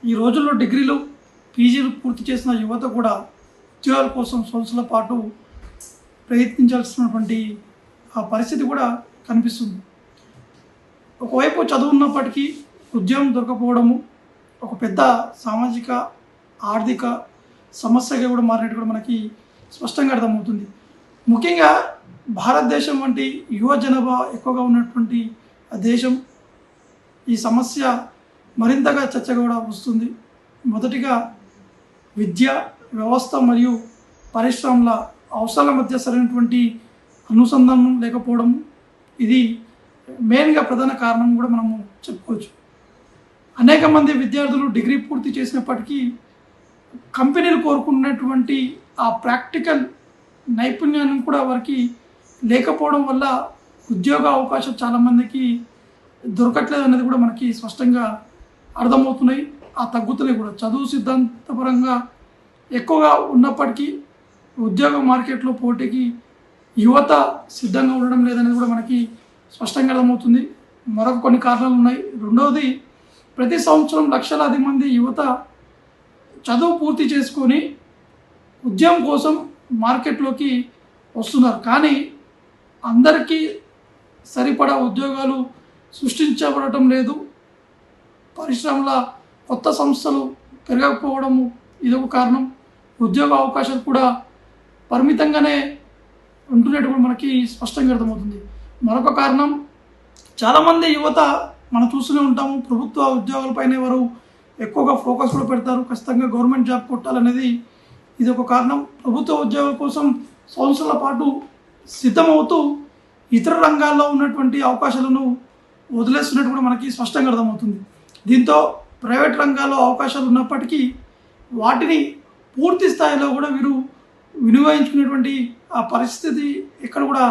ఈ రోజుల్లో డిగ్రీలు పీజీలు పూర్తి చేసిన యువత కూడా ఉద్యోగాల కోసం సంవత్సరాల పాటు ప్రయత్నించాల్సినటువంటి ఆ పరిస్థితి కూడా కనిపిస్తుంది. ఒకవైపు చదువున్నప్పటికీ ఉద్యోగం దొరకపోవడము ఒక పెద్ద సామాజిక ఆర్థిక సమస్యగా కూడా మారినట్టు కూడా మనకి స్పష్టంగా అర్థమవుతుంది. ముఖ్యంగా భారతదేశం వంటి యువ జనాభా ఎక్కువగా ఉన్నటువంటి దేశం ఈ సమస్య మరింతగా చర్చగా కూడా వస్తుంది. మొదటిగా విద్య వ్యవస్థ మరియు పరిశ్రమల అవసరాల మధ్య సరైనటువంటి అనుసంధానం లేకపోవడం ఇది మెయిన్గా ప్రధాన కారణం కూడా మనము చెప్పుకోవచ్చు. అనేక మంది విద్యార్థులు డిగ్రీ పూర్తి చేసినప్పటికీ కంపెనీలు కోరుకున్నటువంటి ఆ ప్రాక్టికల్ నైపుణ్యాన్ని కూడా వారికి లేకపోవడం వల్ల ఉద్యోగ అవకాశం చాలామందికి దొరకట్లేదు అనేది కూడా మనకి స్పష్టంగా అర్థమవుతున్నాయి. ఆ తగ్గుతున్నాయి కూడా. చదువు సిద్ధాంతపరంగా ఎక్కువగా ఉన్నప్పటికీ ఉద్యోగ మార్కెట్లో పోటీకి యువత సిద్ధంగా ఉండడం లేదనేది కూడా మనకి స్పష్టంగా అర్థమవుతుంది. మరొక కొన్ని కారణాలు ఉన్నాయి. రెండవది, ప్రతి సంవత్సరం లక్షలాది మంది యువత చదువు పూర్తి చేసుకొని ఉద్యోగం కోసం మార్కెట్లోకి వస్తున్నారు. కానీ అందరికీ సరిపడా ఉద్యోగాలు సృష్టించబడటం లేదు. పరిశ్రమల కొత్త సంస్థలు పెరగకపోవడము ఇదొక కారణం. ఉద్యోగ అవకాశాలు కూడా పరిమితంగానే ఉంటున్నట్టు కూడా మనకి స్పష్టంగా అర్థమవుతుంది. మరొక కారణం, చాలామంది యువత మనం చూస్తూనే ఉంటాము, ప్రభుత్వ ఉద్యోగాలపైనే వారు ఎక్కువగా ఫోకస్ కూడా పెడతారు. ఖచ్చితంగా గవర్నమెంట్ జాబ్ కొట్టాలనేది ఇది ఒక కారణం. ప్రభుత్వ ఉద్యోగాల కోసం సంవత్సరాల పాటు సిద్ధమవుతూ ఇతర రంగాల్లో ఉన్నటువంటి అవకాశాలను వదిలేస్తున్నట్టు కూడా మనకి స్పష్టంగా అర్థమవుతుంది. దీంతో ప్రైవేట్ రంగాల్లో అవకాశాలు ఉన్నప్పటికీ వాటిని పూర్తి స్థాయిలో కూడా వీరు వినియోగించుకునేటువంటి ఆ పరిస్థితి ఎక్కడ కూడా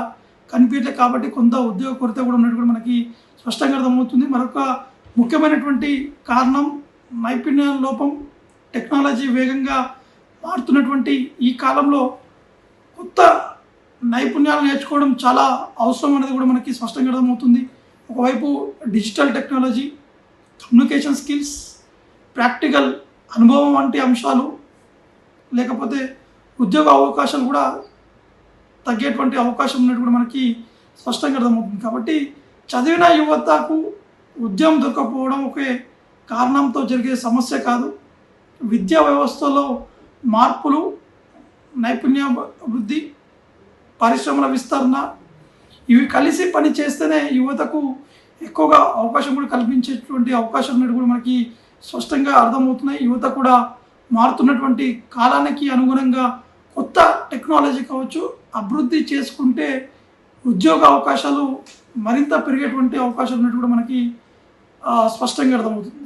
కనిపించలేదు. కాబట్టి కొంత ఉద్యోగ కొరత కూడా ఉన్నట్టు కూడా మనకి స్పష్టంగా అర్థమవుతుంది. మరొక ముఖ్యమైనటువంటి కారణం నైపుణ్యాల లోపం. టెక్నాలజీ వేగంగా మారుతున్నటువంటి ఈ కాలంలో కొత్త నైపుణ్యాలు నేర్చుకోవడం చాలా అవసరం అనేది కూడా మనకి స్పష్టంగా అర్థమవుతుంది. ఒకవైపు digital technology, communication skills, practical అనుభవం వంటి అంశాలు లేకపోతే ఉద్యోగ అవకాశాలు కూడా తగ్గేటువంటి అవకాశం ఉన్నట్టు కూడా మనకి స్పష్టంగా అర్థమవుతుంది. కాబట్టి చదివిన యువతకు ఉద్యోగం దొరకపోవడం ఒకే కారణంతో జరిగే సమస్య కాదు. విద్యా వ్యవస్థలో మార్పులు, నైపుణ్య అభివృద్ధి, పరిశ్రమల విస్తరణ ఇవి కలిసి పని చేస్తేనే యువతకు ఎక్కువగా అవకాశం కూడా కల్పించేటువంటి అవకాశం ఉన్నట్టు కూడా మనకి స్పష్టంగా అర్థమవుతున్నాయి. యువత కూడా మారుతున్నటువంటి కాలానికి అనుగుణంగా కొత్త టెక్నాలజీ కావచ్చు అభివృద్ధి చేసుకుంటే ఉద్యోగ అవకాశాలు మరింత పెరిగేటువంటి అవకాశాలు ఉన్నట్టు కూడా మనకి స్పష్టంగా అర్థమవుతుంది.